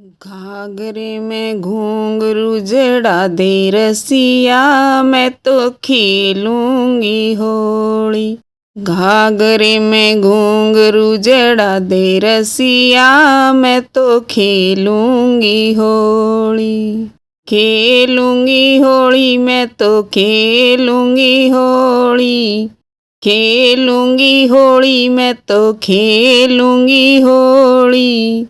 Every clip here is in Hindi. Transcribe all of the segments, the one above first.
घाघरे में घुंघरू जड़ा दे रसिया, मैं तो खेलूंगी होली। घाघरे में घुंघरू जड़ा दे रसिया, मैं तो खेलूंगी होली। खेलूंगी होली, मैं तो खेलूंगी होली। खेलूंगी होली, मैं तो खेलूंगी होली।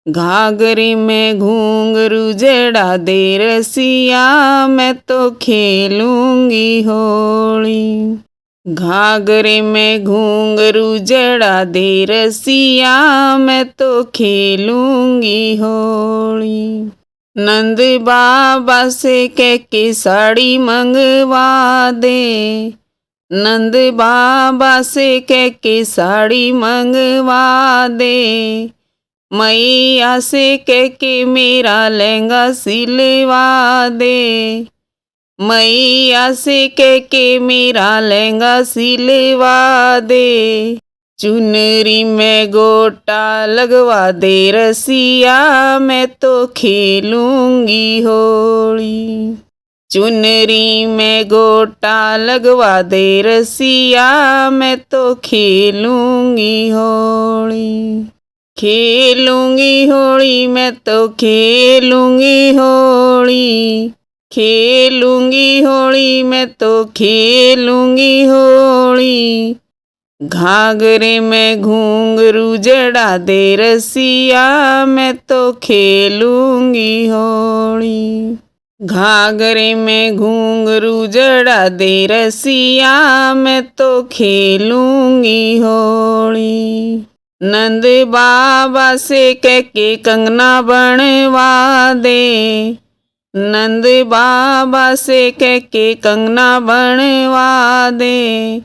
घाघरे में घुंघरू जड़ा दे रसिया, मैं तो खेलूंगी होली। घाघरे में घुंघरू जड़ा दे रसिया, मैं तो खेलूंगी होली। नंद बाबा से कह के साड़ी मंगवा दे। नंद बाबा से कह के साड़ी मंगवा दे। मैया से कह के मेरा लहंगा सिलवा दे। मैया से कह के मेरा लहंगा सिलवा दे। चुनरी में गोटा लगवा दे रसिया, मैं तो खेलूंगी होली। चुनरी में गोटा लगवा दे रसिया, मैं तो खेलूंगी होली। खेलूंगी होली, मैं तो खेलूंगी होली। खेलूंगी होली, मैं तो खेलूंगी होली। घाघरे में घुंघरू जड़ा दे रसिया, मैं तो खेलूंगी होली। घाघरे में घुंघरू जड़ा दे रसिया, मैं तो खेलूंगी होली। नंद बाबा से कह के कंगना बनवा दे। नंद बाबा से कह के कंगना बनवा दे।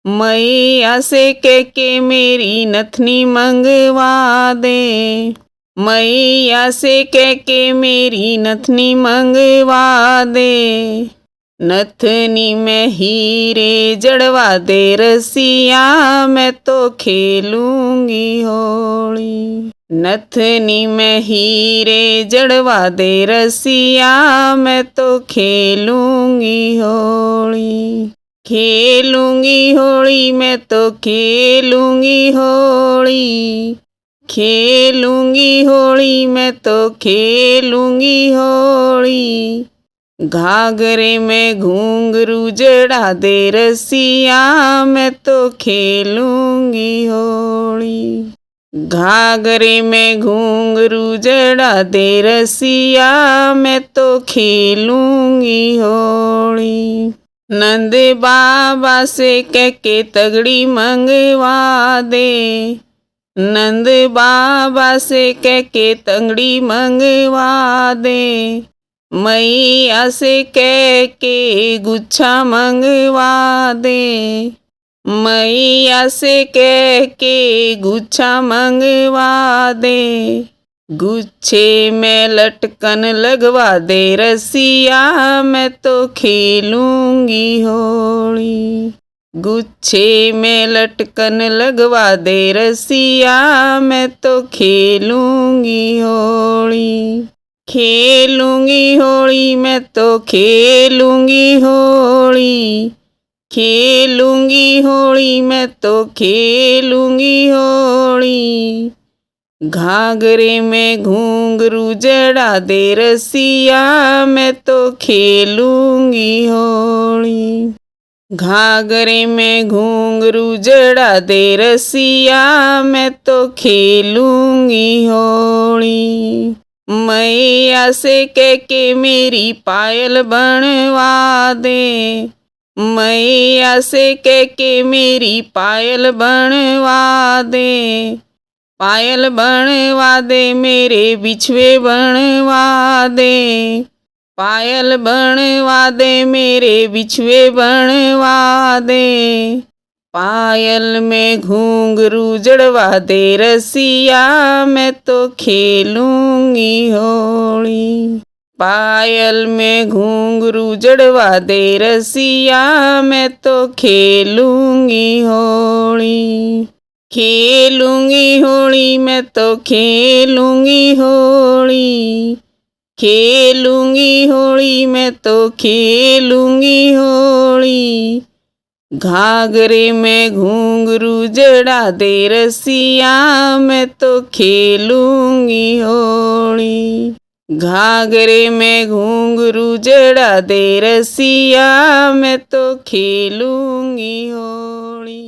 मैया से कह के मेरी नथनी मंगवा दे। मैया से कह के मेरी नथनी मंगवा दे। नथनी में हीरे जड़वा दे रसिया, मैं तो खेलूंगी होली। नथनी में हीरे जड़वा दे रसिया, मैं तो खेलूंगी होली। खेलूंगी होली, मैं तो खेलूंगी होली। खेलूंगी होली, मैं तो खेलूंगी होली। घाघरे में घुंघरू जड़ा दे रसिया, मैं तो खेलूंगी होली। घाघरे में घुंघरू जड़ा दे रसिया, मैं तो खेलूंगी होली। नंद बाबा से कह के तगड़ी मंगवा दे। नंद बाबा से कह के तगड़ी मंगवा दे। मैया से कह के गुच्छा मंगवा दे। मैया से कह के गुच्छा मंगवा दे। गुच्छे में लटकन लगवा दे रसिया, मैं तो खेलूंगी होली। गुच्छे में लटकन लगवा दे रसिया, मैं तो खेलूंगी होली। खेलूंगी होली, मैं तो खेलूंगी होली। खेलूंगी होली, मैं तो खेलूंगी होली। घाघरे में घुंघरू जड़ा दे रसिया, मैं तो खेलूंगी होली। घाघरे में घुंघरू जड़ा दे रसिया, मैं तो खेलूंगी होली। मैया से कह के मेरी पायल बनवा दे। मैया से कह के मेरी पायल बनवा दे। पायल बनवा दे, मेरे बिछुए बनवा दे। पायल बनवा दे, मेरे बिछुए बनवा दे। पायल में घुंघरू जड़वा दे रसिया, मैं तो खेलूंगी होली। पायल में घुंघरू जड़वा दे रसिया, मैं तो खेलूंगी होली। खेलूंगी होली मैं तो खेलूंगी होली, खेलूंगी होली मैं तो खेलूंगी होली। घाघरे में घुंघरू जड़ा दे रसिया, मैं तो खेलूंगी होली। घाघरे में घुंघरू जड़ा दे रसिया, मैं तो खेलूंगी होली।